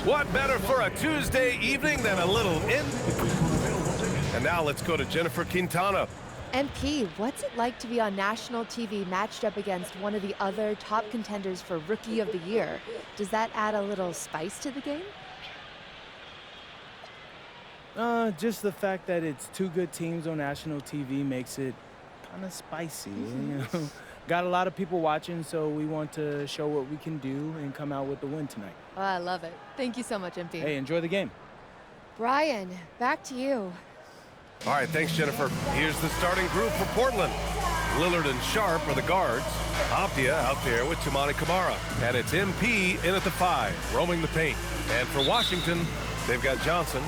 What better for a Tuesday evening than a little in? And now let's go to Jennifer Quintana. MP, what's it like to be on national TV matched up against one of the other top contenders for Rookie of the Year? Does that add a little spice to the game? Just the fact that it's two good teams on national TV makes it kind of spicy. Got a lot of people watching, so we want to show what we can do and come out with the win tonight. Oh, I love it. Thank you so much, MP. Hey, enjoy the game. Brian, back to you. All right, thanks, Jennifer. Here's the starting group for Portland. Lillard and Sharp are the guards. Apia out there with Toumani Camara. And it's MP in at the 5, roaming the paint. And for Washington, they've got Johnson.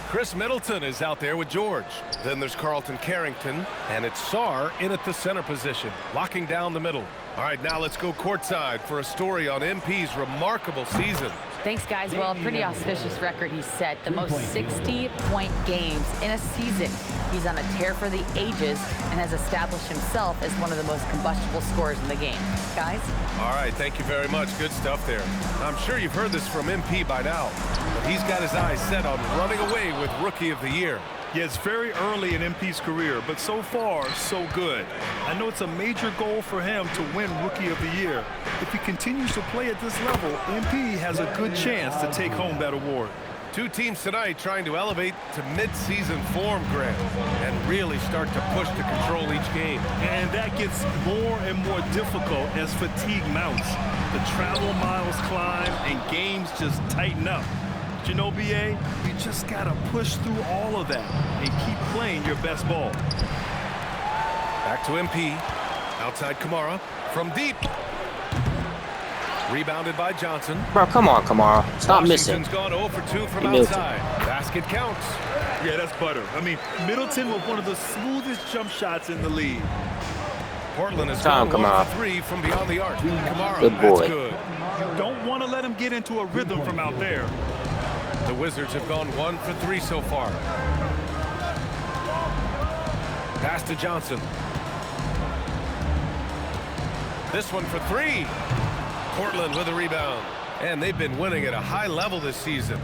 Chris Middleton is out there with George. Then there's Carlton Carrington. And it's Sarr in at the center position, locking down the middle. All right, now let's go courtside for a story on MP's remarkable season. Thanks, guys. Well, a pretty auspicious record he set. The most 60-point games in a season. He's on a tear for the ages and has established himself as one of the most combustible scorers in the game. Guys? All right, thank you very much. Good stuff there. I'm sure you've heard this from MP by now, but he's got his eyes set on running away with Rookie of the Year. Yeah, it's very early in MP's career, but so far, so good. I know it's a major goal for him to win Rookie of the Year. If he continues to play at this level, MP has a good chance to take home that award. Two teams tonight trying to elevate to mid-season form, Grant, and really start to push to control each game. And that gets more and more difficult as fatigue mounts. The travel miles climb and games just tighten up. But you know, BA, you just got to push through all of that and keep playing your best ball. Back to MP. Outside Camara. From deep. Rebounded by Johnson. Bro, come on, Kamara. Stop missing. Washington's gone 0 for 2 from outside. Basket counts. Yeah, that's butter. I mean, Middleton with one of the smoothest jump shots in the league. Portland has gone 1 for 3 from beyond the arc. Camara, good boy. That's good. You don't want to let him get into a rhythm from out there. The Wizards have gone 1 for 3 so far. Pass to Johnson. This one for 3. Portland with a rebound. And they've been winning at a high level this season.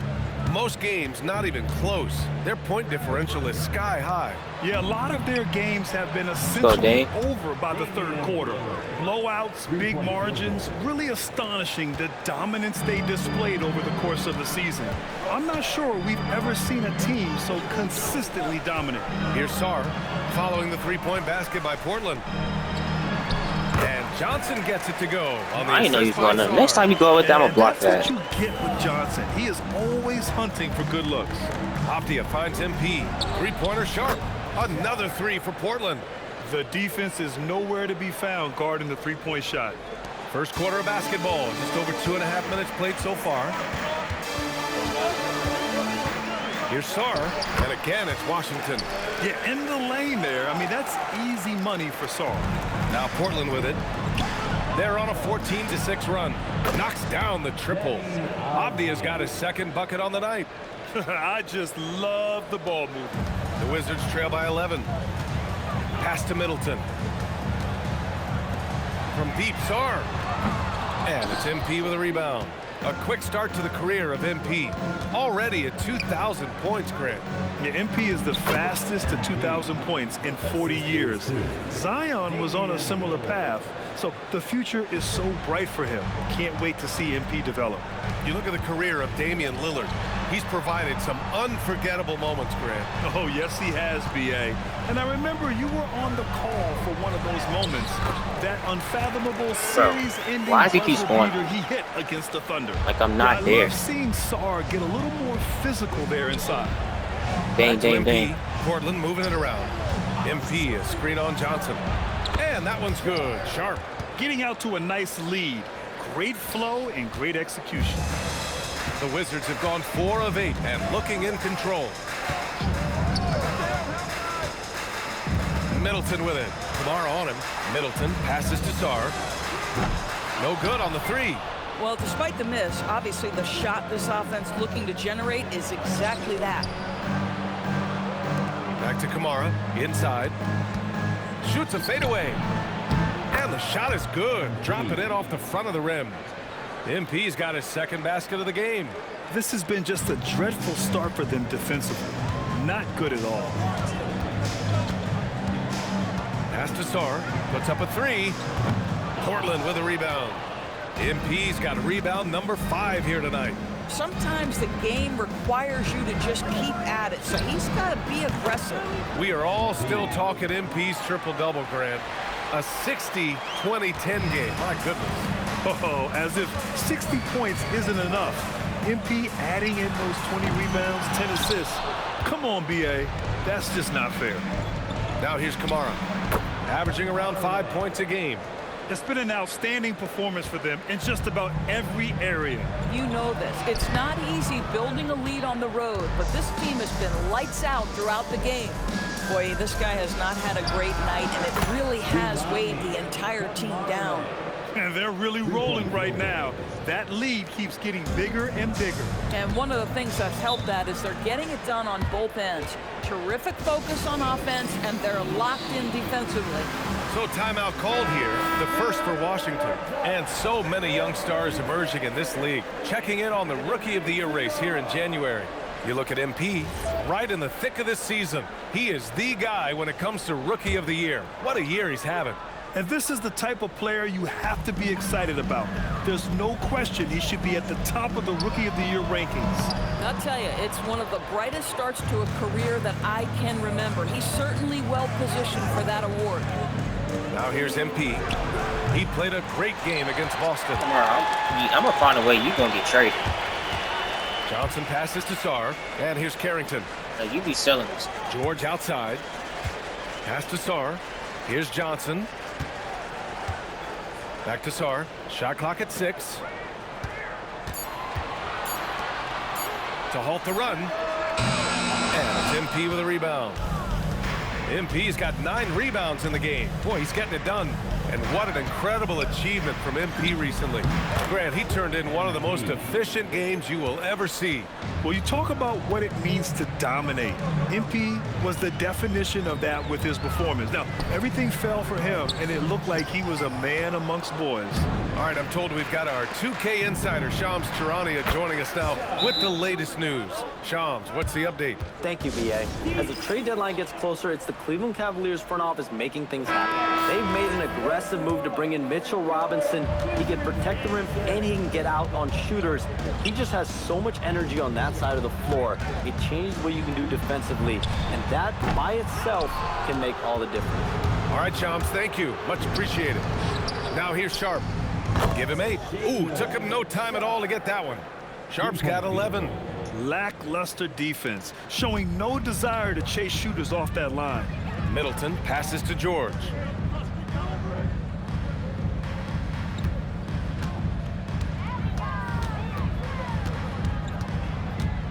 Most games not even close. Their point differential is sky high. Yeah, a lot of their games have been essentially over by the third quarter. Blowouts, big margins, really astonishing the dominance they displayed over the course of the season. I'm not sure we've ever seen a team so consistently dominant. Here's Sarr following the three-point basket by Portland. And Johnson gets it to go. I didn't know he was going to. Next time you go with that, I'm going to block that. That's what you get with Johnson. He is always hunting for good looks. Apia finds MP. Three-pointer Sharp. Another 3 for Portland. The defense is nowhere to be found guarding the three-point shot. First quarter of basketball. Just over 2.5 minutes played so far. Here's Sarr, and again it's Washington. Yeah, in the lane there. I mean, that's easy money for Sarr. Now Portland with it. They're on a 14-6 run. Knocks down the triple. Abdia's got his second bucket on the night. I just love the ball movement. The Wizards trail by 11. Pass to Middleton. From deep, Sarr. And it's MP with a rebound. A quick start to the career of MP. Already at 2,000 points, Grant. Yeah, MP is the fastest to 2,000 points in 40 years. Zion was on a similar path, so the future is so bright for him. Can't wait to see MP develop. You look at the career of Damian Lillard. He's provided some unforgettable moments, Grant. Oh, yes, he has, B.A. And I remember you were on the call for one of those moments. That unfathomable series-ending buzzer beater he hit against the Thunder. Like I'm not there. I love seeing Sarr get a little more physical there inside. Dang. Portland moving it around. MP, a screen on Johnson. And that one's good. Sharp. Getting out to a nice lead. Great flow and great execution. The Wizards have gone 4 of 8 and looking in control. Middleton with it. Camara on him. Middleton passes to Sarr. No good on the 3. Well, despite the miss, obviously the shot this offense looking to generate is exactly that. Back to Camara. Inside. Shoots a fadeaway. And the shot is good. Drop it in off the front of the rim. MP's got his second basket of the game. This has been just a dreadful start for them defensively. Not good at all. Pass to Sar, puts up a three. Portland with a rebound. MP's got rebound number 5 here tonight. Sometimes the game requires you to just keep at it, so he's got to be aggressive. We are all still talking MP's triple-double, Grant. A 60-20-10 game. My goodness. Oh, as if 60 points isn't enough. MP adding in those 20 rebounds, 10 assists. Come on, BA. That's just not fair. Now here's Kamara, averaging around 5 points a game. It's been an outstanding performance for them in just about every area. You know this. It's not easy building a lead on the road, but this team has been lights out throughout the game. Boy, this guy has not had a great night, and it really has weighed the entire team down. And they're really rolling right now. That lead keeps getting bigger and bigger. And one of the things that's helped that is they're getting it done on both ends. Terrific focus on offense, and they're locked in defensively. So timeout called here, the first for Washington. And so many young stars emerging in this league. Checking in on the Rookie of the Year race here in January. You look at MP, right in the thick of this season. He is the guy when it comes to Rookie of the Year. What a year he's having. And this is the type of player you have to be excited about. There's no question he should be at the top of the Rookie of the Year rankings. I'll tell you, it's one of the brightest starts to a career that I can remember. He's certainly well positioned for that award. Now here's MP. He played a great game against Boston. I'm going to find a way you're going to get traded. Johnson passes to Sar, and here's Carrington. You be selling this. George outside. Pass to Sar. Here's Johnson. Back to Sar. Shot clock at 6. To halt the run. And it's MP with a rebound. MP's got 9 rebounds in the game. Boy, he's getting it done. And what an incredible achievement from MP recently. Grant, he turned in one of the most efficient games you will ever see. Well, you talk about what it means to dominate. MP was the definition of that with his performance. Now, everything fell for him, and it looked like he was a man amongst boys. All right, I'm told we've got our 2K insider, Shams Charania, joining us now with the latest news. Shams, what's the update? Thank you, BA. As the trade deadline gets closer, it's the Cleveland Cavaliers front office making things happen. They've made an aggressive move to bring in Mitchell Robinson. He can protect the rim and he can get out on shooters. He just has so much energy on that side of the floor. It changes what you can do defensively, and that by itself can make all the difference. All right, Shams, thank you. Much appreciated. Now here's Sharp. Give him 8. Ooh, took him no time at all to get that one. Sharp's got 11. Lackluster defense, showing no desire to chase shooters off that line. Middleton passes to George.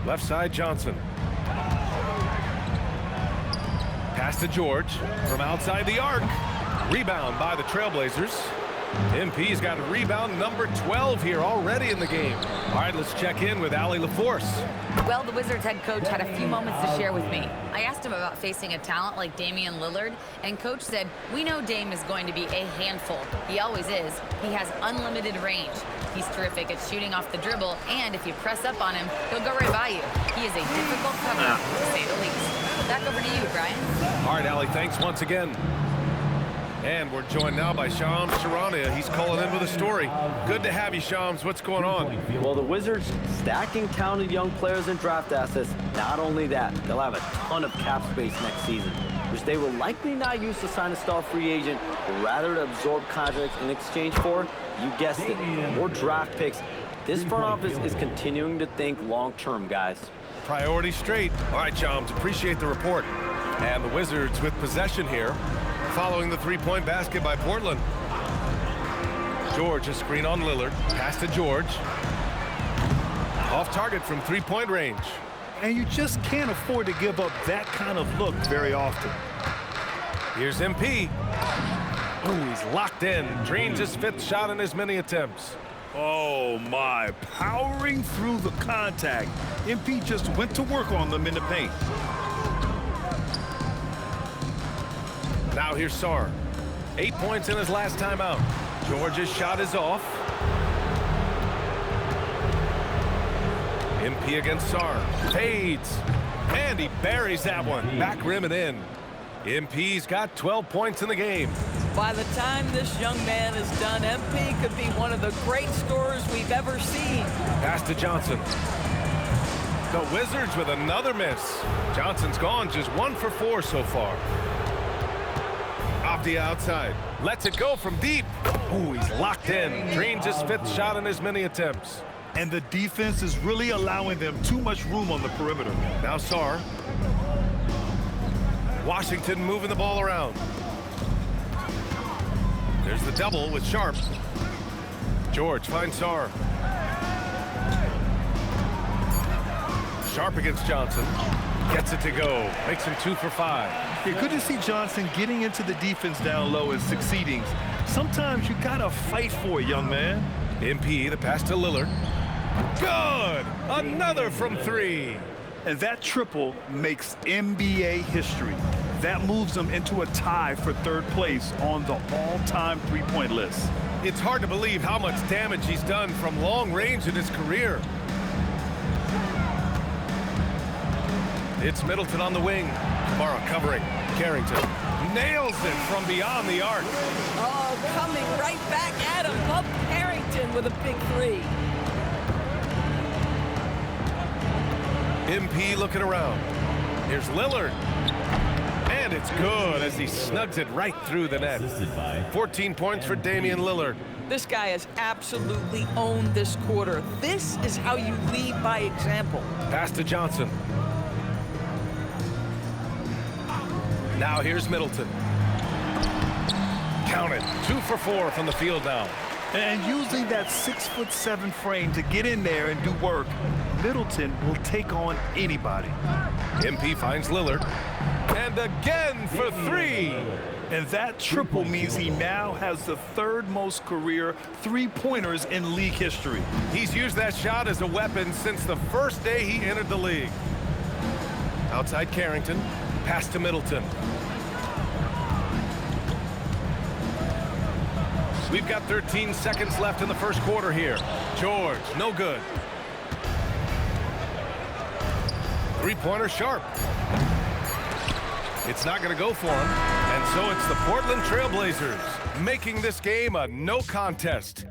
Left side, Johnson. Pass to George from outside the arc. Rebound by the Trailblazers. MP's got rebound number 12 here already in the game. All right, let's check in with Allie LaForce. Well, the Wizards head coach had a few moments to share with me. I asked him about facing a talent like Damian Lillard, and coach said, we know Dame is going to be a handful. He always is. He has unlimited range. He's terrific at shooting off the dribble, and if you press up on him, he'll go right by you. He is a difficult cover, to say the least. Back over to you, Brian. All right, Allie, thanks once again. And we're joined now by Shams Charania. He's calling in with a story. Good to have you, Shams. What's going on? Well, the Wizards stacking talented young players and draft assets. Not only that, they'll have a ton of cap space next season, which they will likely not use to sign a star free agent, but rather to absorb contracts in exchange for, you guessed it, more draft picks. This front office is continuing to think long-term, guys. Priority straight. All right, Shams, appreciate the report. And the Wizards with possession here, following the three-point basket by Portland. George, a screen on Lillard. Pass to George. Off target from three-point range. And you just can't afford to give up that kind of look very often. Here's MP. Ooh, he's locked in. Drains his 5th shot in as many attempts. Oh, my. Powering through the contact. MP just went to work on them in the paint. Now here's Sar. 8 points in his last time out. George's shot is off. MP against Sar. Fades. And he buries that one. Back rim and in. MP's got 12 points in the game. By the time this young man is done, MP could be one of the great scorers we've ever seen. Pass to Johnson. The Wizards with another miss. Johnson's gone just 1 for 4 so far. Off the outside. Lets it go from deep. Ooh, he's locked in. Drains his 5th shot in as many attempts. And the defense is really allowing them too much room on the perimeter. Now Sar. Washington moving the ball around. There's the double with Sharp. George finds Sar. Sharp against Johnson. Gets it to go. Makes him 2 for 5. Yeah, good to see Johnson getting into the defense down low and succeeding. Sometimes you gotta fight for it, young man. MP, the pass to Lillard. Good! Another from 3. And that triple makes NBA history. That moves them into a tie for 3rd place on the all-time three-point list. It's hard to believe how much damage he's done from long range in his career. It's Middleton on the wing. Kamara covering. Carrington nails it from beyond the arc. Oh, coming right back at him. Up Harrington with a big 3. MP looking around. Here's Lillard. And it's good as he snugs it right through the net. 14 points for Damian Lillard. This guy has absolutely owned this quarter. This is how you lead by example. Pass to Johnson. Now here's Middleton. Count it. 2 for 4 from the field now. And using that 6'7" frame to get in there and do work, Middleton will take on anybody. MP finds Lillard. And again for 3. And that triple means he now has the 3rd most career three-pointers in league history. He's used that shot as a weapon since the first day he entered the league. Outside Carrington. Pass to Middleton. We've got 13 seconds left in the first quarter here. George, no good. Three-pointer Sharp. It's not going to go for him. And so it's the Portland Trailblazers making this game a no contest.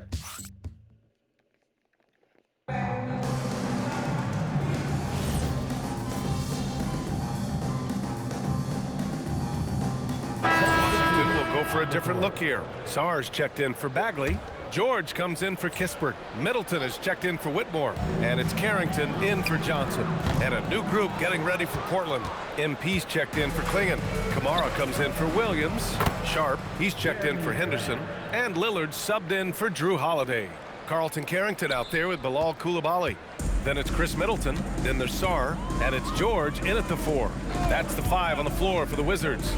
Washington will go for a different look here. Sar's checked in for Bagley. George comes in for Kispert. Middleton is checked in for Whitmore. And it's Carrington in for Johnson. And a new group getting ready for Portland. MP's checked in for Klingon. Kamara comes in for Williams. Sharp, he's checked in for Henderson. And Lillard subbed in for Drew Holiday. Carlton Carrington out there with Bilal Coulibaly. Then it's Chris Middleton. Then there's Sar. And it's George in at the 4. That's the 5 on the floor for the Wizards.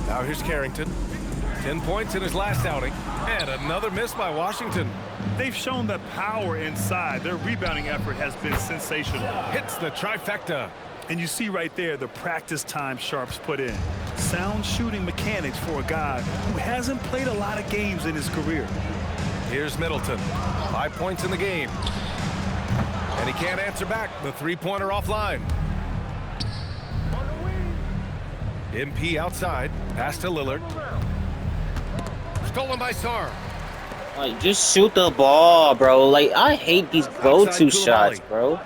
Now here's Carrington. 10 points in his last outing. And another miss by Washington. They've shown the power inside. Their rebounding effort has been sensational. Hits the trifecta. And you see right there the practice time Sharp's put in. Sound shooting mechanics for a guy who hasn't played a lot of games in his career. Here's Middleton. 5 points in the game. And he can't answer back. The three-pointer offline. MP outside. Pass to Lillard. Stolen by Sar. Like, just shoot the ball, bro. Like, I hate these go-to shots, bro.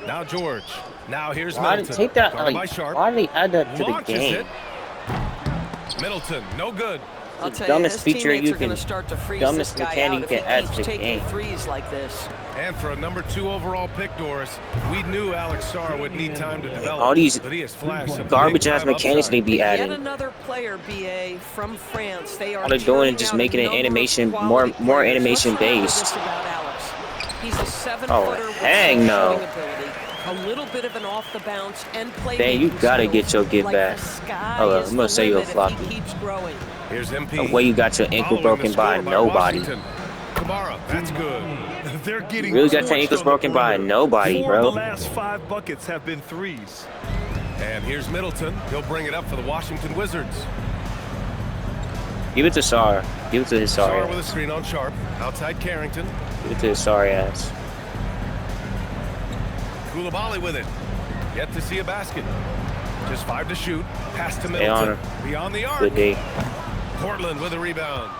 Now George. Now here's Why Middleton. take that? Guarded by Like, Sharp. why do they add that to the Launches game? it. Middleton, no good. I'll The tell you, dumbest his feature teammates you are going can- to start to freeze dumbest this guy mechanic out if you he can add keeps to the taking game. threes like this. And for a number 2 overall pick, Doris, we knew Alex Sar would need time to develop. All these but he has flashed some garbage-ass big-time mechanics upside. they be Yet adding. another player, BA, from France. They are All they're doing is turning just out making a it number of animation quality more players. animation Let's not know based. this about Alex. He's a 7-footer with heck some no. shooting ability. A little bit of an off the bounce and play. Dang, you gotta get your get like back. The sky Hold on, is I'm gonna the say you a limit if floppy. he keeps growing. Here's MP. The way you got your ankle Following broken the by score nobody. Washington. Kamara, that's good. They're getting Really got your torched ankles on the broken by perimeter. nobody, 4 of bro. the last 5 buckets have been threes. And here's Middleton. He'll bring it up for the Washington Wizards. Give it to Sar. Give it to his Sar sorry with a ass. screen on Sharp. Outside Carrington. Give it to his sorry ass. Coulibaly with it. Yet to see a basket. Just 5 to shoot. Pass to Middleton. Beyond the arc. Good day. Portland with a rebound.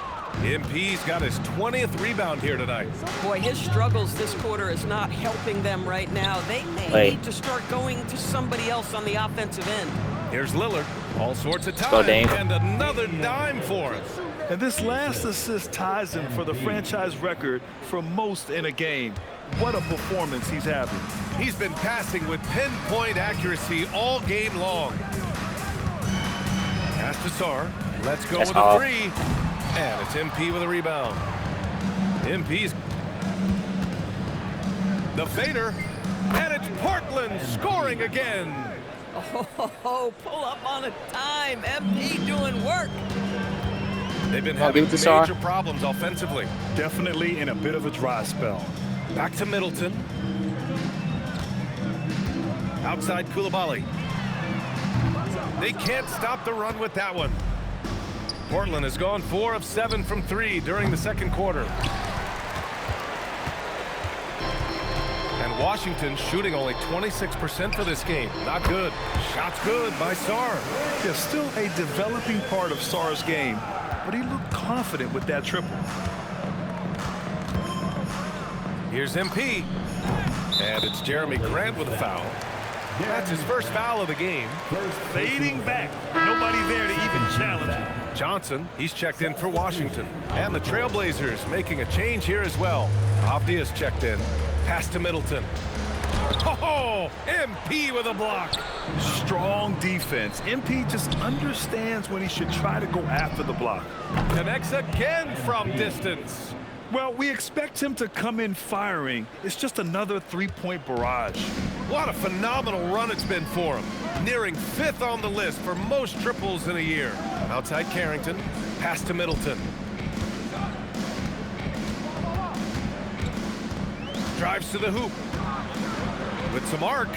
MP's got his 20th rebound here tonight. Boy, his struggles this quarter is not helping them right now. They may need to start going to somebody else on the offensive end. Here's Lillard. All sorts of time. And another dime for us. And this last assist ties him for the franchise record for most in a game. What a performance he's having. He's been passing with pinpoint accuracy all game long. Pass to Sar. Let's go with a 3. And it's MP with a rebound. MP's the fader. And it's Portland scoring again. Oh, pull up on a dime. MP doing work. They've been having major problems offensively. Definitely in a bit of a dry spell. Back to Middleton. Outside Coulibaly. They can't stop the run with that one. Portland has gone 4 of 7 from 3 during the second quarter. And Washington shooting only 26% for this game. Not good. Shots good by Sar. Yeah, still a developing part of Sar's game, but he looked confident with that triple. Here's MP. And it's Jeremy Grant with a foul. That's his first foul of the game. Fading back. Nobody there to even challenge him. Johnson, he's checked in for Washington. And the Trailblazers making a change here as well. Abdia's checked in. Pass to Middleton. Oh, MP with a block. Strong defense. MP just understands when he should try to go after the block. Connects again from distance. Well, we expect him to come in firing. It's just another three-point barrage. What a phenomenal run it's been for him. Nearing 5th on the list for most triples in a year. Outside Carrington. Pass to Middleton. Drives to the hoop. With some arc.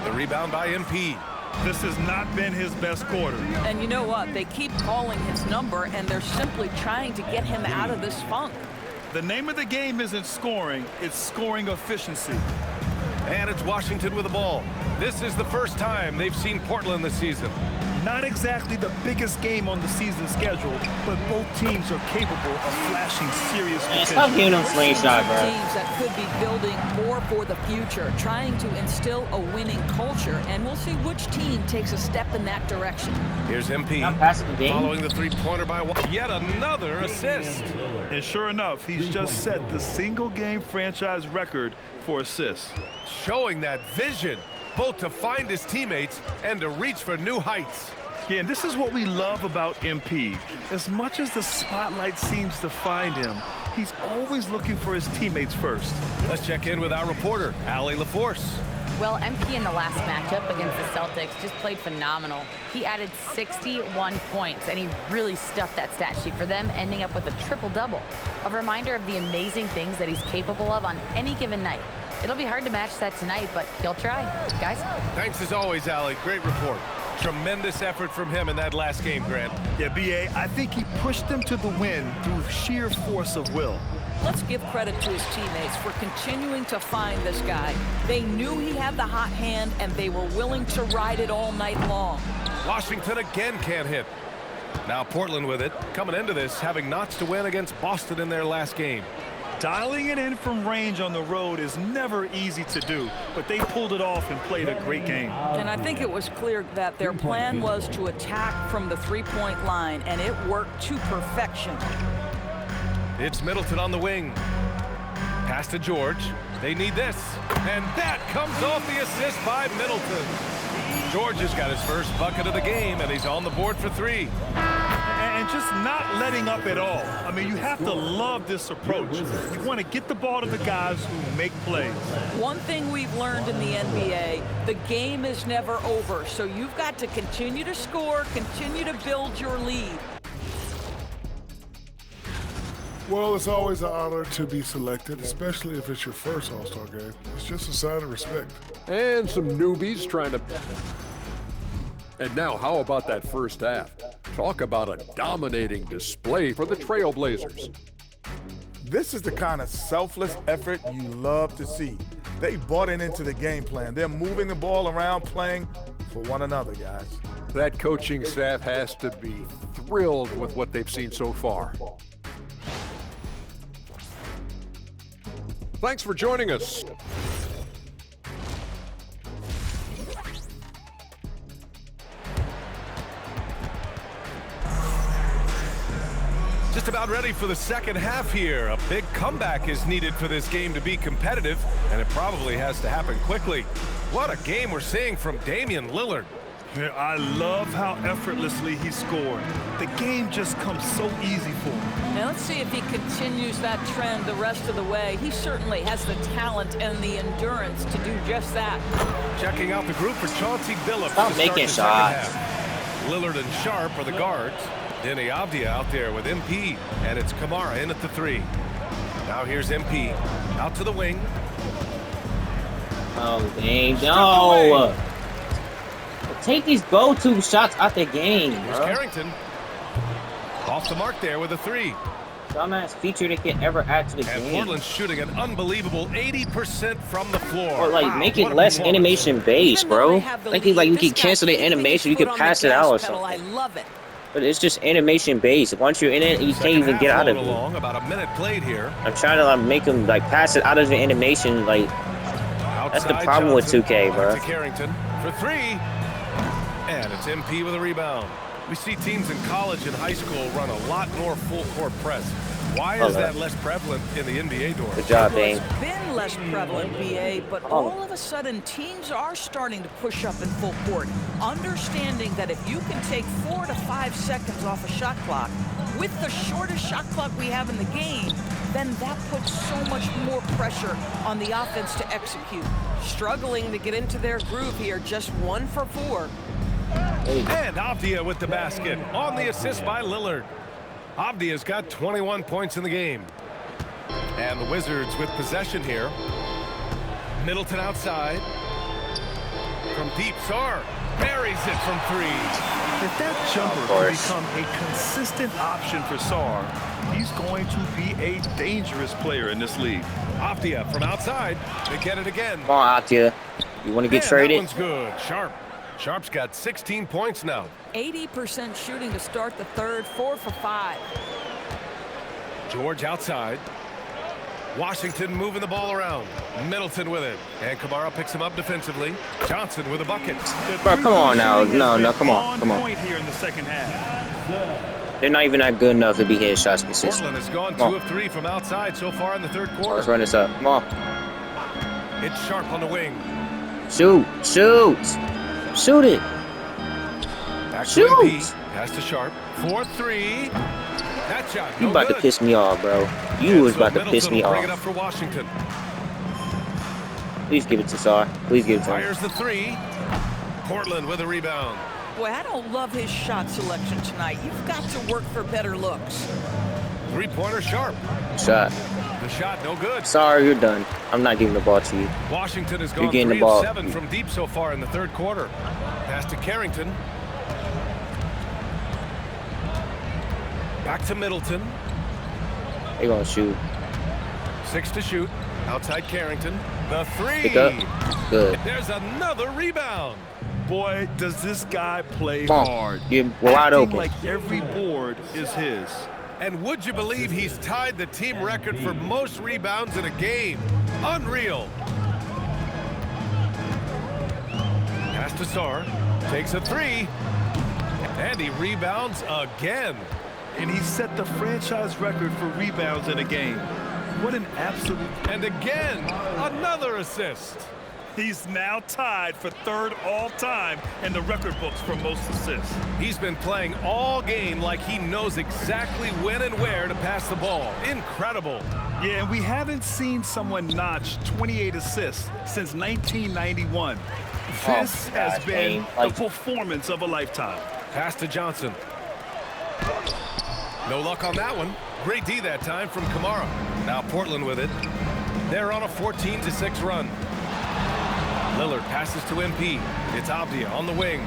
The rebound by MP. This has not been his best quarter. And you know what? They keep calling his number, and they're simply trying to get him out of this funk. The name of the game isn't scoring, it's scoring efficiency. And it's Washington with the ball. This is the first time they've seen Portland this season. Not exactly the biggest game on the season schedule, but both teams are capable of flashing serious potential. Stop giving them slingshot, bro. Teams that could be building more for the future, trying to instill a winning culture, and we'll see which team takes a step in that direction. Here's MP following the three-pointer by yet another assist. And sure enough, he's just set the single-game franchise record for assists. Showing that vision, both to find his teammates and to reach for new heights. Yeah, and this is what we love about MP. As much as the spotlight seems to find him, he's always looking for his teammates first. Let's check in with our reporter, Allie LaForce. Well, MP in the last matchup against the Celtics just played phenomenal. He added 61 points, and he really stuffed that stat sheet for them, ending up with a triple-double. A reminder of the amazing things that he's capable of on any given night. It'll be hard to match that tonight, but he'll try. Guys? Thanks as always, Allie. Great report. Tremendous effort from him in that last game, Grant. Yeah, B.A., I think he pushed them to the win through sheer force of will. Let's give credit to his teammates for continuing to find this guy. They knew he had the hot hand, and they were willing to ride it all night long. Washington again can't hit. Now Portland with it, coming into this, having notched a win against Boston in their last game. Dialing it in from range on the road is never easy to do, but they pulled it off and played a great game. And I think it was clear that their plan was to attack from the three-point line, and it worked to perfection. It's Middleton on the wing. Pass to George. They need this. And that comes off the assist by Middleton. George has got his first bucket of the game, and he's on the board for 3. And just not letting up at all. I mean, you have to love this approach. You want to get the ball to the guys who make plays. One thing we've learned in the NBA, the game is never over. So you've got to continue to score, continue to build your lead. Well, it's always an honor to be selected, especially if it's your first All-Star game. It's just a sign of respect. And some newbies trying to... And now, how about that first half? Talk about a dominating display for the Trailblazers. This is the kind of selfless effort you love to see. They bought into the game plan. They're moving the ball around, playing for one another, guys. That coaching staff has to be thrilled with what they've seen so far. Thanks for joining us. Just about ready for the second half here. A big comeback is needed for this game to be competitive, and it probably has to happen quickly. What a game we're seeing from Damian Lillard. Yeah, I love how effortlessly he scored. The game just comes so easy for him. Now let's see if he continues that trend the rest of the way. He certainly has the talent and the endurance to do just that. Checking out the group for Chauncey Billups. Stop making shots. Lillard and Sharp are the guards. Denny Avdia out there with MP, and it's Kamara in at the 3. Now here's MP out to the wing. Oh, dang, no. Take these go-to shots out the game, bro. Here's Carrington. Off the mark there with a 3. Dumbass feature that can ever add to the game. And Portland's shooting an unbelievable 80% from the floor. Or like make it less animation based, bro. Like you can cancel the animation, you can pass it out or something. I love it. But it's just animation based. Once you're in it, you can't even get out of it. About a minute played here. I'm trying to like make them like pass it out of the animation. Like that's the problem with 2K, bro. To Carrington for 3, and it's MP with a rebound. We see teams in college and high school run a lot more full court press. Why is that less prevalent in the NBA door? Good job, Bane. It's been less prevalent, BA, but all of a sudden teams are starting to push up in full court, understanding that if you can take 4 to 5 seconds off a shot clock, with the shortest shot clock we have in the game, then that puts so much more pressure on the offense to execute. Struggling to get into their groove here, just 1 for 4. And Avdia with the basket on the assist by Lillard. Avdia's got 21 points in the game. And the Wizards with possession here. Middleton outside. From deep, Sarr buries it from 3. If that jumper can become a consistent option for Sarr, he's going to be a dangerous player in this league. Avdia from outside. They get it again. Come on, Avdia. You want to get traded? That one's good. Sharp's got 16 points now. 80% shooting to start the third, 4 for 5. George outside. Washington moving the ball around. Middleton with it. And Kamara picks him up defensively. Johnson with a bucket. Bro, come on now. No, come on. Point here in the second half. They're not even that good enough to be hitting shots consistently. Portland has gone 2 of 3 from outside so far in the third quarter. Let's run this up. Come on. It's Sharp on the wing. Shoot it. Back to MP. Pass to Sharp. 4-3. That shot. You about to piss me off, bro. You was about to piss me off. Bring it up for Washington. Please give it to Sarr. Please give it to him. Fires the 3. Portland with a rebound. Boy, I don't love his shot selection tonight. You've got to work for better looks. 3-pointer Sharp. Shot. The shot no good. Sorry, you're done. I'm not giving the ball to you. Washington has gone 3 of 7 from deep so far in the third quarter. Pass to Carrington. Back to Middleton. They gonna shoot. 6 to shoot. Outside Carrington. The 3. Pick up. Good. There's another rebound. Boy, does this guy play hard. You're wide open. Like every board is his. And would you believe he's tied the team record for most rebounds in a game? Unreal. Pass to Sarr. Takes a 3. And he rebounds again. And he set the franchise record for rebounds in a game. What an absolute... And again, another assist. He's now tied for 3rd all-time in the record books for most assists. He's been playing all game like he knows exactly when and where to pass the ball. Incredible. Yeah, and we haven't seen someone notch 28 assists since 1991. This has been the performance of a lifetime. Pass to Johnson. No luck on that one. Great D that time from Kamara. Now Portland with it. They're on a 14-6 run. Lillard passes to MP. It's Avdia on the wing.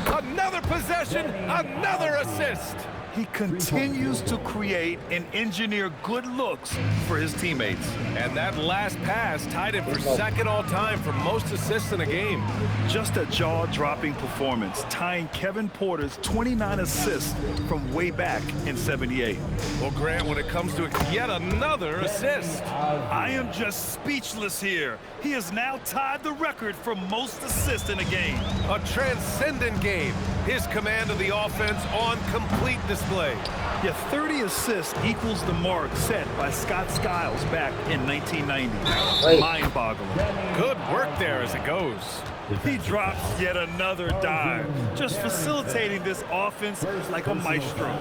Another possession, another assist. He continues to create and engineer good looks for his teammates. And that last pass tied him for second all-time for most assists in a game. Just a jaw-dropping performance, tying Kevin Porter's 29 assists from way back in '78. Well, Grant, when it comes to yet another assist. I am just speechless here. He has now tied the record for most assists in a game. A transcendent game. His command of the offense on complete display. Yeah, 30 assists equals the mark set by Scott Skiles back in 1990. Mind-boggling. Good work there as it goes. He drops yet another dive, just facilitating this offense like a maestro.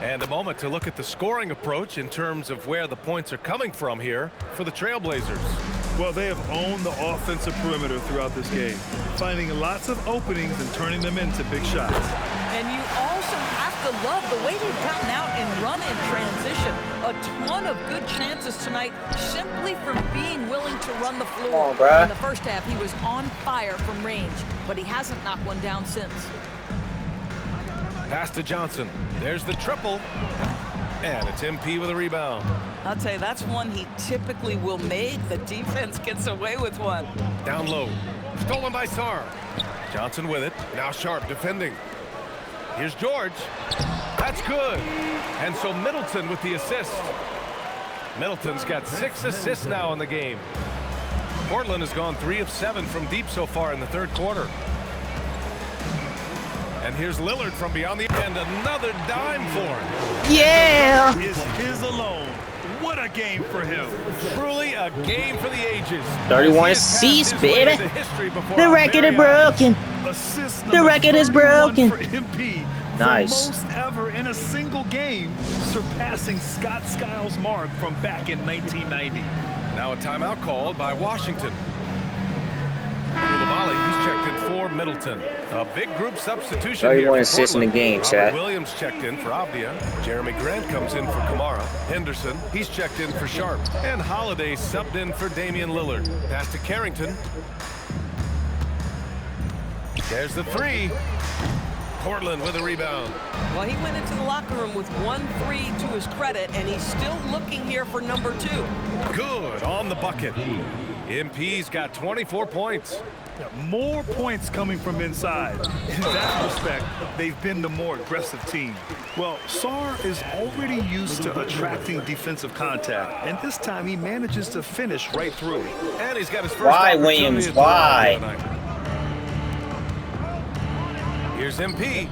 And a moment to look at the scoring approach in terms of where the points are coming from here for the Trailblazers. Well, they have owned the offensive perimeter throughout this game, finding lots of openings and turning them into big shots. And you also have to love the way they've gotten out and run in transition. A ton of good chances tonight simply from being willing to run the floor. In the first half, he was on fire from range, but he hasn't knocked one down since. Pass to Johnson. There's the triple. And it's MP with a rebound. I'll tell you, that's one he typically will make. The defense gets away with one. Down low. Stolen by Sarr. Johnson with it. Now Sharp defending. Here's George. That's good. And so Middleton with the assist. Middleton's got 6 assists now in the game. Portland has gone 3 of 7 from deep so far in the third quarter. And here's Lillard from beyond the end. Another dime for him. Yeah! Is his alone. What a game for him. Truly a game for the ages. 31 assists, baby. The record is broken. The record is broken. For MP. Nice. Most ever in a single game, surpassing Scott Skiles' mark from back in 1990. Now a timeout called by Washington. He's checked in for Middleton. A big group substitution here. 31 assists in the game, chat. Williams checked in for Avdia. Jeremy Grant comes in for Kamara. Henderson, he's checked in for Sharp. And Holiday subbed in for Damian Lillard. Pass to Carrington. There's the 3. Portland with a rebound. Well, he went into the locker room with 1 3 to his credit, and he's still looking here for number 2. Good on the bucket. MP's got 24 points. More points coming from inside. In that respect, they've been the more aggressive team. Well, Sarr is already used to attracting defensive contact, and this time he manages to finish right through. And he's got his first Why, Williams? Why? Here's MP.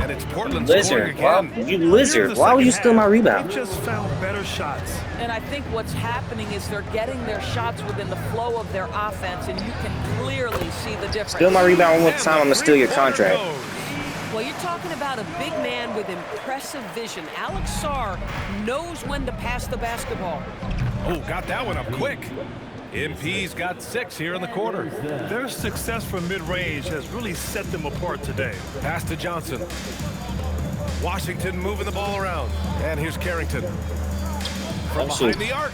And it's Portland Lizard. scoring again. You lizard. Why would you steal my rebound? They just found better shots. And I think what's happening is they're getting their shots within the flow of their offense, and you can clearly see the difference. Steal my rebound one more time, I'm going to steal your contract. Well, you're talking about a big man with impressive vision. Alex Sarr knows when to pass the basketball. Oh, got that one up quick. MP's got 6 here in the quarter. Their success from mid-range has really set them apart today. Pass to Johnson. Washington moving the ball around. And here's Carrington. From behind the arc.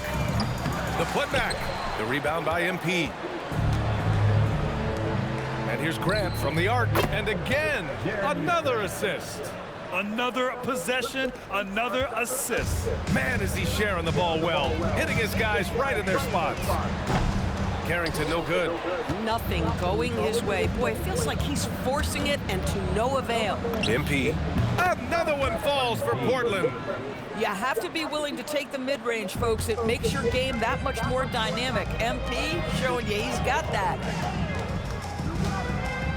The putback. The rebound by MP. And here's Grant from the arc. And again, another assist. Another possession, another assist. Man, is he sharing the ball well. Hitting his guys right in their spots. Carrington, no good. Nothing going his way. Boy, it feels like he's forcing it and to no avail. MP. Another one falls for Portland. You have to be willing to take the mid-range, folks. It makes your game that much more dynamic. MP showing you he's got that.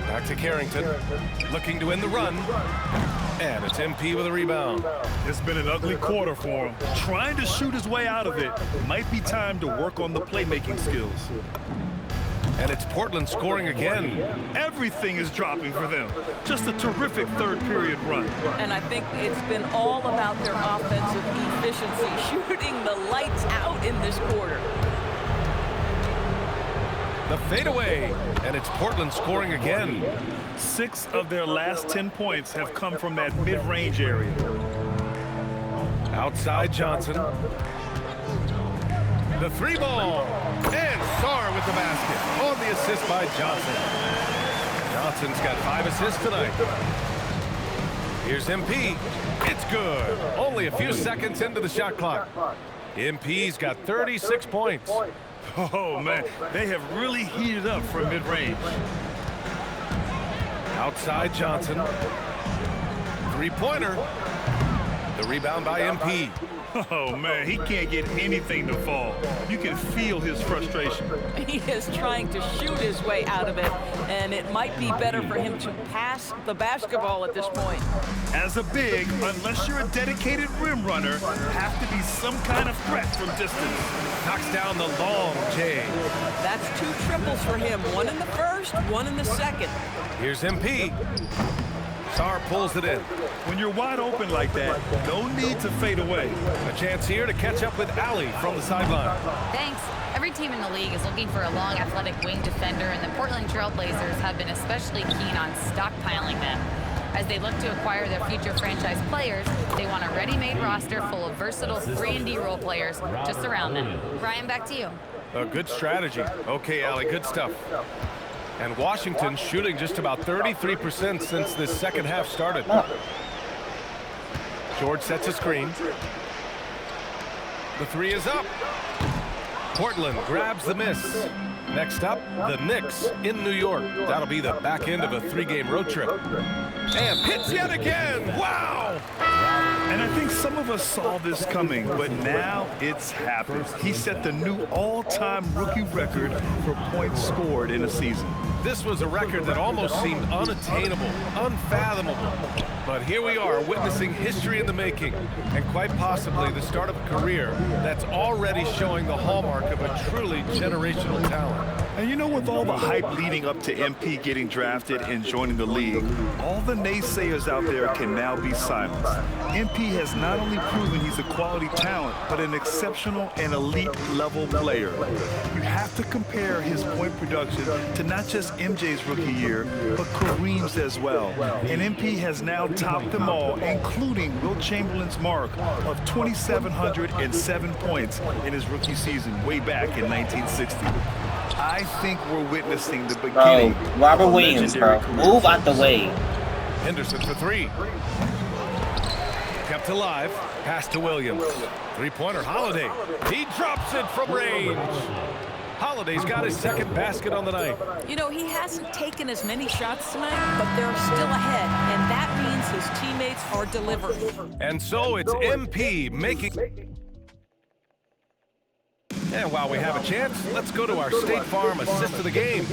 Back to Carrington. Looking to end the run. And it's MP with a rebound. It's been an ugly quarter for him. Trying to shoot his way out of it. Might be time to work on the playmaking skills. And it's Portland scoring again. Everything is dropping for them. Just a terrific third period run. And I think it's been all about their offensive efficiency, shooting the lights out in this quarter. The fadeaway, and it's Portland scoring again. 6 of their last 10 points have come from that mid-range area. Outside Johnson. The 3 ball, and Sarr with the basket on the assist by Johnson. Johnson's got 5 assists tonight. Here's MP. It's good. Only a few seconds into the shot clock. MP's got 36 points. Oh, man, they have really heated up from mid-range. Outside Johnson. Three-pointer. The rebound by MP. Oh, man, he can't get anything to fall. You can feel his frustration. He is trying to shoot his way out of it, and it might be better for him to pass the basketball at this point. As a big, unless you're a dedicated rim runner, have to be some kind of threat from distance. Knocks down the long J. That's 2 triples for him. 1 in the first, 1 in the second. Here's MP. Sarr pulls it in. When you're wide open like that, no need to fade away. A chance here to catch up with Ali from the sideline. Thanks. Every team in the league is looking for a long, athletic wing defender, and the Portland Trail Blazers have been especially keen on stockpiling them. As they look to acquire their future franchise players, they want a ready-made roster full of versatile 3-and-D role players to surround them. Brian, back to you. A good strategy. Okay, Ali, good stuff. And Washington shooting just about 33% since this second half started. George sets a screen. The three is up. Portland grabs the miss. Next up, the Knicks in New York. That'll be the back end of a 3-game road trip. And hits yet again. Wow! And I think some of us saw this coming, but now it's happened. He set the new all-time rookie record for points scored in a season. This was a record that almost seemed unattainable, unfathomable. But here we are witnessing history in the making, and quite possibly the start of a career that's already showing the hallmark of a truly generational talent. And you know, with all the hype leading up to MP getting drafted and joining the league, all the naysayers out there can now be silenced. MP has not only proven he's a quality talent, but an exceptional and elite level player. You have to compare his point production to not just MJ's rookie year, but Kareem's as well. And MP has now topped them all, including Wilt Chamberlain's mark of 2,707 points in his rookie season way back in 1960. I think we're witnessing the beginning. Bro, Robert Williams, bro. Move out the way. Henderson for three. Kept alive. Pass to Williams. Three-pointer, Holiday. He drops it from range. Holiday's got his second basket on the night. You know, he hasn't taken as many shots tonight, but they're still ahead, and that means his teammates are delivering. And so it's MP making... And while we have a chance, let's go to our State Farm assist of the game.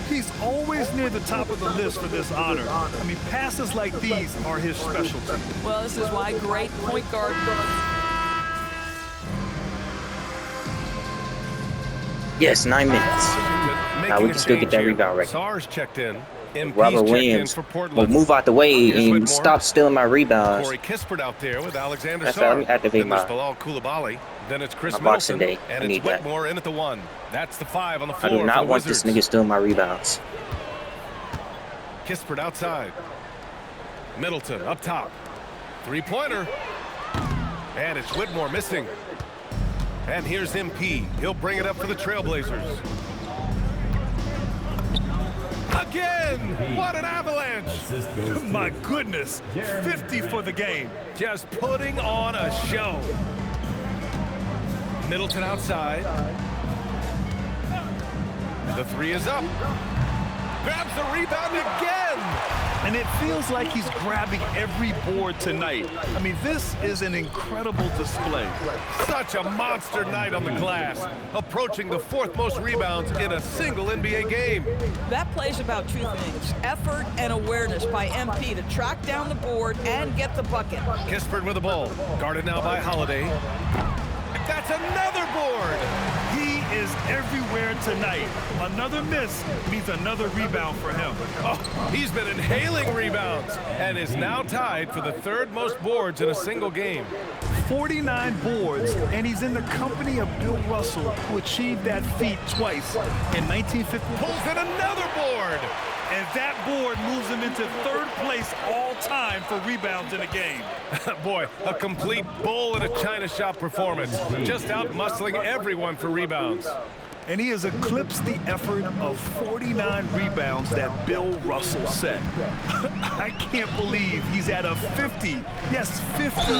He's always near the top of the list for this honor. I mean, passes like these are his specialty. Well, this is why great point guard... Yes, 9 minutes. Now we can still get that rebound record. Sarr's checked in. MP's Robert Williams will move out the way and stop stealing my rebounds. Corey Kispert out there with Alexander That's Sarr. let me activate then Bilal Koulibaly. Then it's Chris Boxing Middleton. Day. And I it's Whitmore in at the 1. That's the 5 on the floor. I do not want Wizards. this nigga stealing my rebounds. Kispert outside. Middleton up top. Three-pointer. And it's Whitmore missing. And here's MP. He'll bring it up for the Trailblazers. Again! What an avalanche! My goodness, 50 for the game. Just putting on a show. Middleton outside. The three is up. Grabs the rebound again! And it feels like he's grabbing every board tonight. I mean, this is an incredible display. Such a monster night on the glass, approaching the 4th most rebounds in a single NBA game. That play's about 2 things, effort and awareness by MP to track down the board and get the bucket. Kispert with the ball, guarded now by Holiday. That's another board! He is everywhere tonight. Another miss means another rebound for him. Oh, he's been inhaling rebounds and is now tied for the 3rd most boards in a single game. 49 boards, and he's in the company of Bill Russell, who achieved that feat twice in 1950. Pulls in another board! And that board moves him into 3rd place all time for rebounds in a game. Boy, a complete bull in a china shop performance. Just out muscling everyone for rebounds. And he has eclipsed the effort of 49 rebounds that Bill Russell set. I can't believe he's at a 50, yes, 50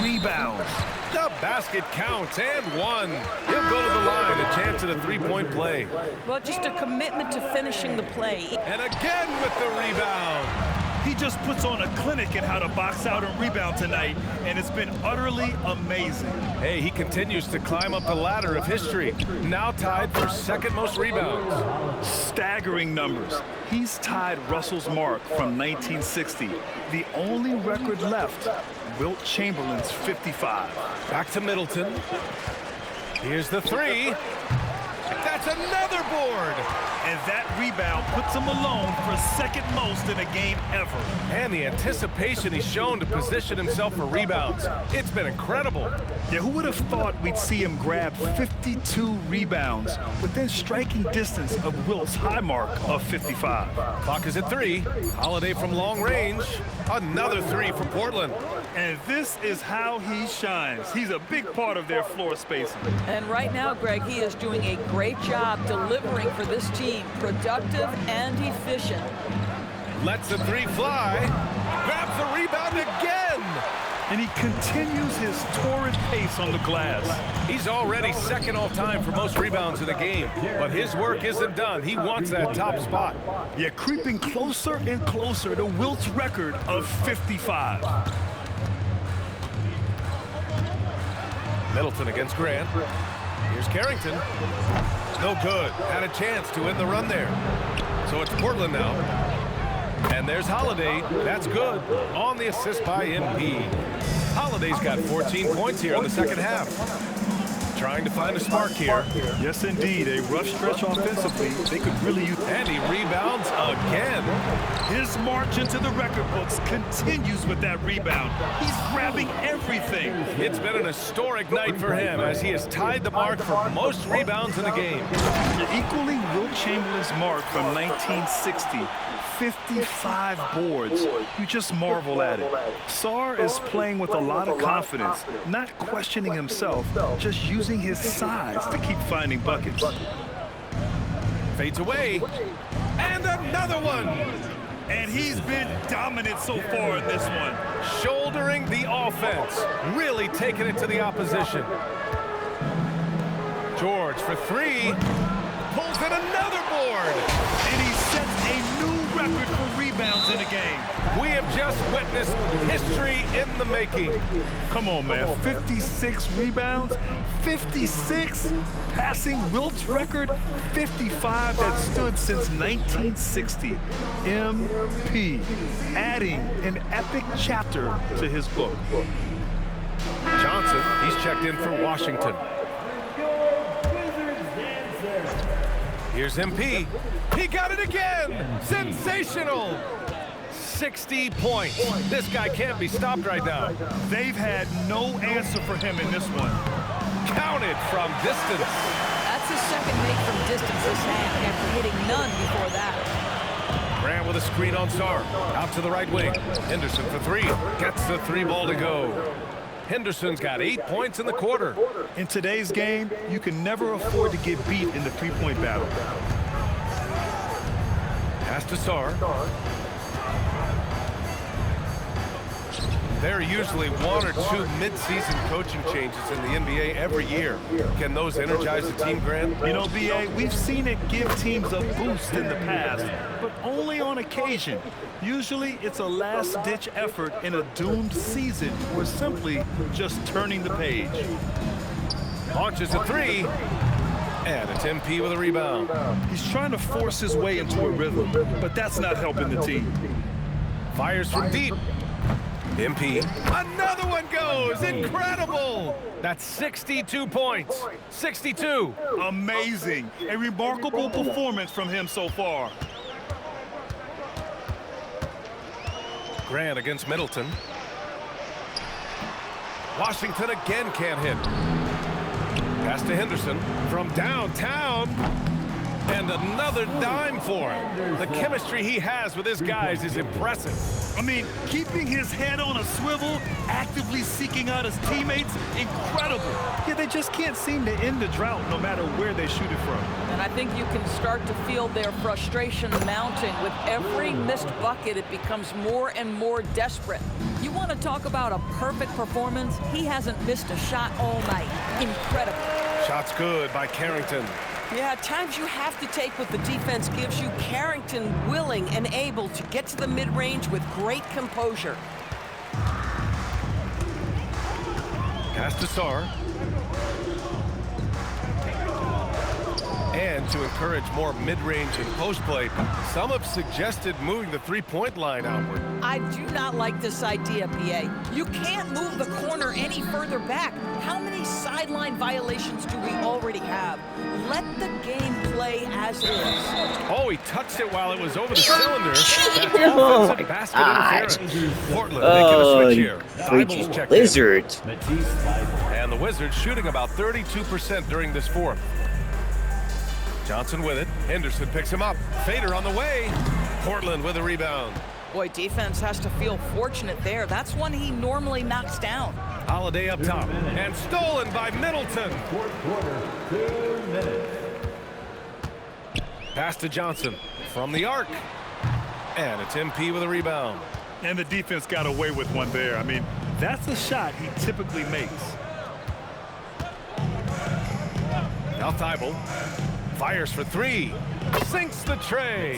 rebounds. The basket counts and one. He'll go to the line, a chance at a three-point play. Well, just a commitment to finishing the play. And again with the rebound. He just puts on a clinic in how to box out and rebound tonight, and it's been utterly amazing. Hey, he continues to climb up the ladder of history, now tied for second most rebounds. Staggering numbers. He's tied Russell's mark from 1960. The only record left, Wilt Chamberlain's 55. Back to Middleton. Here's the three. That's another board. And that rebound puts him alone for second most in a game ever. And the anticipation he's shown to position himself for rebounds. It's been incredible. Yeah, who would have thought we'd see him grab 52 rebounds within striking distance of Wilt's high mark of 55. Clock is at 3. Holiday from long range. Another 3 for Portland. And this is how he shines. He's a big part of their floor spacing. And right now, Greg, he is doing a great job delivering for this team. Productive and efficient. Lets the 3 fly. Grabs the rebound again. And he continues his torrid pace on the glass. He's already second all-time for most rebounds in the game, but his work isn't done. He wants that top spot. Yeah, creeping closer and closer to Wilt's record of 55. Middleton against Grant. Here's Carrington. No good. Had a chance to end the run there. So it's Portland now. And there's Holiday. That's good. On the assist by MP. Holiday's got 14 points here in the second half. Trying to find a spark here. Yes, indeed. A rough stretch offensively. They could really use. And he rebounds again. His march into the record books continues with that rebound. He's grabbing everything. It's been an historic night for him as he has tied the mark for most rebounds in the game. Equally Wilt Chamberlain's mark from 1960. 55 boards. You just marvel at it. Sarr is playing with a lot of confidence, not questioning himself, just using his size to keep finding buckets. Fades away. And another one. And he's been dominant so far in this one. Shouldering the offense. Really taking it to the opposition. George for 3. Pulls in another board. And he sets a new record for rebounds in a game. We have just witnessed history in the making. Come on, man. 56 rebounds, 56, passing Wilt's record, 55 that stood since 1960. MP, adding an epic chapter to his book. Johnson, he's checked in for Washington. Here's MP. He got it again. Sensational. 60 points. This guy can't be stopped right now. They've had no answer for him in this one. Counted from distance. That's his second make from distance this half after hitting none before that. Grant with a screen on Sarr. Out to the right wing. Henderson for 3. Gets the 3 ball to go. Henderson's got 8 points in the quarter. In today's game, you can never afford to get beat in the three-point battle. Pass to Sarr. There are usually 1 or 2 mid-season coaching changes in the NBA every year. Can those energize the team, Grant? You know, B.A., we've seen it give teams a boost in the past, but only on occasion. Usually, it's a last-ditch effort in a doomed season or simply just turning the page. Launches a 3. And it's MP with a rebound. He's trying to force his way into a rhythm, but that's not helping the team. Fires from deep. MP. Another one goes. Incredible. That's 62 points. 62. Amazing. A remarkable performance from him so far. Grant against Middleton. Washington again can't hit. Pass to Henderson from downtown. And another dime for him. The chemistry he has with his guys is impressive. I mean, keeping his head on a swivel, actively seeking out his teammates, incredible. Yeah, they just can't seem to end the drought no matter where they shoot it from. And I think you can start to feel their frustration mounting. With every missed bucket, it becomes more and more desperate. You want to talk about a perfect performance? He hasn't missed a shot all night. Incredible. Shot's good by Carrington. Yeah, at times you have to take what the defense gives you. Carrington willing and able to get to the mid-range with great composure. Pass to Sarr. And to encourage more mid-range and post play, some have suggested moving the three-point line outward. I do not like this idea, PA. You can't move the corner any further back. How many sideline violations do we already have? Let the game play as is. Oh, he touched it while it was over the cylinder. That's offensive basket interference. Portland making a switch here. Thibault's checked Lizard. And the Wizards shooting about 32% during this fourth. Johnson with it. Henderson picks him up. Fader on the way. Portland with a rebound. Boy, defense has to feel fortunate there. That's one he normally knocks down. Holiday up top. And stolen by Middleton. Fourth quarter, 2 minutes. Pass to Johnson from the arc. And it's MP with a rebound. And the defense got away with one there. I mean, that's a shot he typically makes. Now Thibault fires for three. Sinks the tray.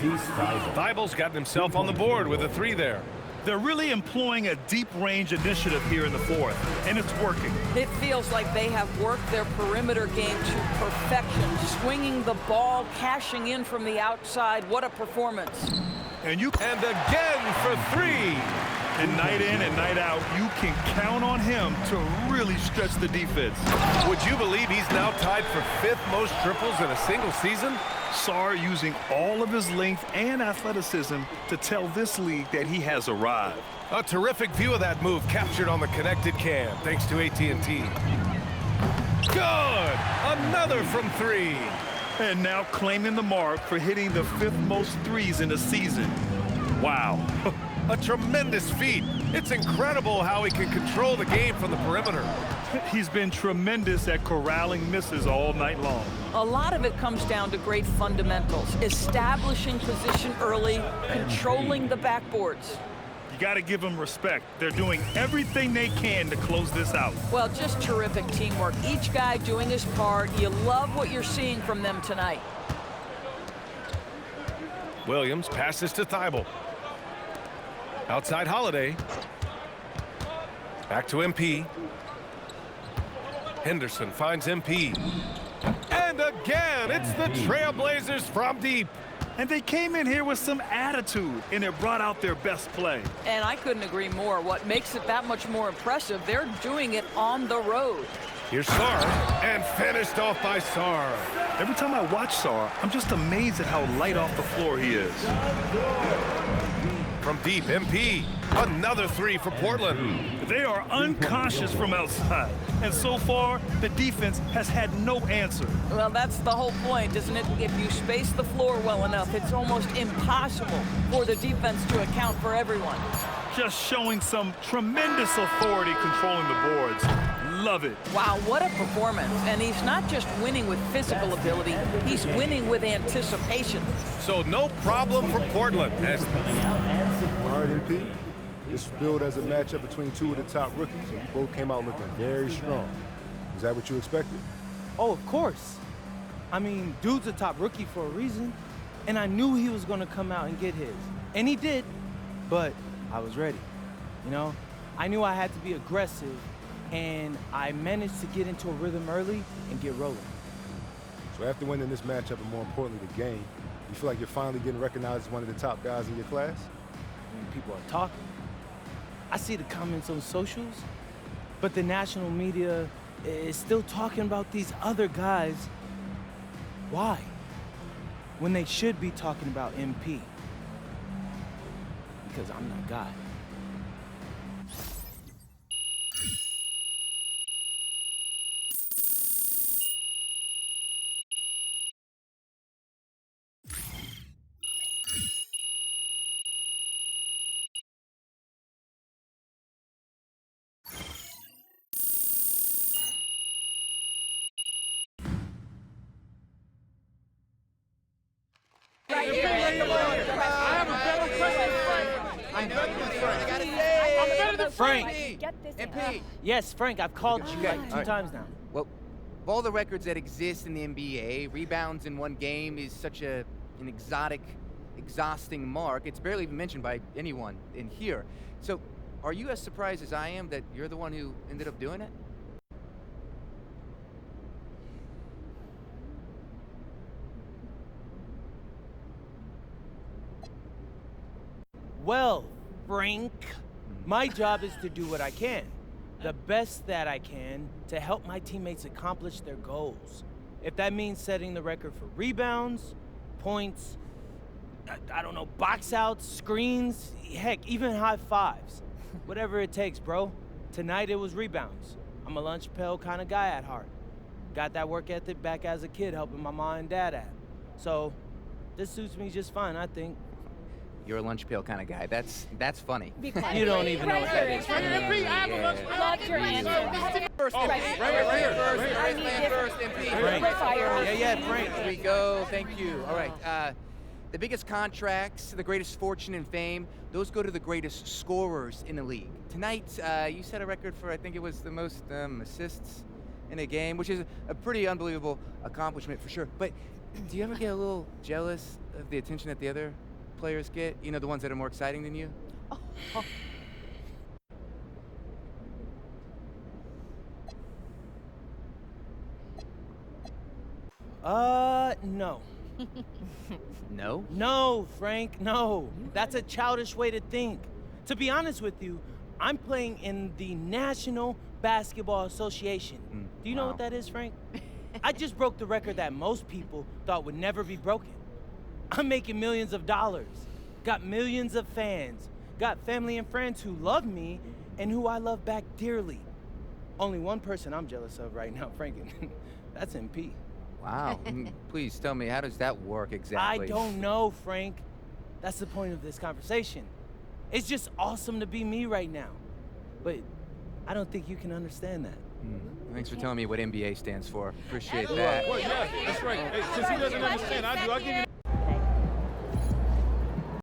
Thibault's gotten himself on the board with a three there. They're really employing a deep range initiative here in the fourth, and it's working. It feels like they have worked their perimeter game to perfection, swinging the ball, cashing in from the outside. What a performance. And again for three. And night in and night out, you can count on him to really stretch the defense. Would you believe he's now tied for 5th most triples in a single season? Sarr using all of his length and athleticism to tell this league that he has arrived. A terrific view of that move captured on the connected cam, thanks to AT&T. Good! Another from three. And now claiming the mark for hitting the 5th most threes in a season. Wow. A tremendous feat. It's incredible how he can control the game from the perimeter. He's been tremendous at corralling misses all night long. A lot of it comes down to great fundamentals, establishing position early, controlling the backboards. You got to give them respect. They're doing everything they can to close this out. Well, just terrific teamwork. Each guy doing his part. You love what you're seeing from them tonight. Williams passes to Thibault. Outside Holiday. Back to MP. Henderson finds MP. And again, it's the Trailblazers from deep. And they came in here with some attitude, and it brought out their best play. And I couldn't agree more. What makes it that much more impressive, they're doing it on the road. Here's Sarr, and finished off by Sarr. Every time I watch Sarr, I'm just amazed at how light off the floor he is. From deep, MP. Another three for Portland. They are unconscious from outside. And so far, the defense has had no answer. Well, that's the whole point, isn't it? If you space the floor well enough, it's almost impossible for the defense to account for everyone. Just showing some tremendous authority controlling the boards. Love it. Wow, what a performance. And he's not just winning with physical ability, he's winning with anticipation. So no problem for Portland. All right, MP. This was billed as a matchup between two of the top rookies, and you both came out looking very strong. Is that what you expected? Oh, of course. I mean, dude's a top rookie for a reason. And I knew he was going to come out and get his. And he did, but I was ready. You know, I knew I had to be aggressive, and I managed to get into a rhythm early and get rolling. So after winning this matchup, and more importantly the game, you feel like you're finally getting recognized as one of the top guys in your class? I mean, people are talking. I see the comments on socials, but the national media is still talking about these other guys. Why? When they should be talking about MP. Because I'm that guy. Frank. Get this MP. Yes, Frank, I've called you like two All right. times now. Well, of all the records that exist in the NBA, rebounds in one game is such an exotic, exhausting mark. It's barely even mentioned by anyone in here. So, are you as surprised as I am that you're the one who ended up doing it? Well, Frank, my job is to do what I can, the best that I can, to help my teammates accomplish their goals. If that means setting the record for rebounds, points, I don't know, box outs, screens, heck, even high fives. Whatever it takes, bro. Tonight it was rebounds. I'm a lunch pail kind of guy at heart. Got that work ethic back as a kid helping my mom and dad at. So this suits me just fine, I think. You're a lunch pail kind of guy. That's funny. You don't even know what that is. Love your answer. First, Right MP. First, MP. Yeah, Frank. There we go. Thank you. All right. The biggest contracts, the greatest fortune and fame, those go to the greatest scorers in the league. Tonight, you set a record for, I think it was the most assists in a game, which is a pretty unbelievable accomplishment for sure. But do you ever get a little jealous of the attention that the other players get? You know, the ones that are more exciting than you? No. No? No, Frank, no. That's a childish way to think. To be honest with you, I'm playing in the National Basketball Association. Do you know what that is, Frank? I just broke the record that most people thought would never be broken. I'm making millions of dollars, got millions of fans, got family and friends who love me and who I love back dearly. Only one person I'm jealous of right now, Frank, and that's MP. Wow. Please tell me, how does that work exactly? I don't know, Frank. That's the point of this conversation. It's just awesome to be me right now. But I don't think you can understand that. Thanks for telling me what NBA stands for. Appreciate that. Well, yeah, that's right. Hey, since he doesn't understand, I do. I'll give you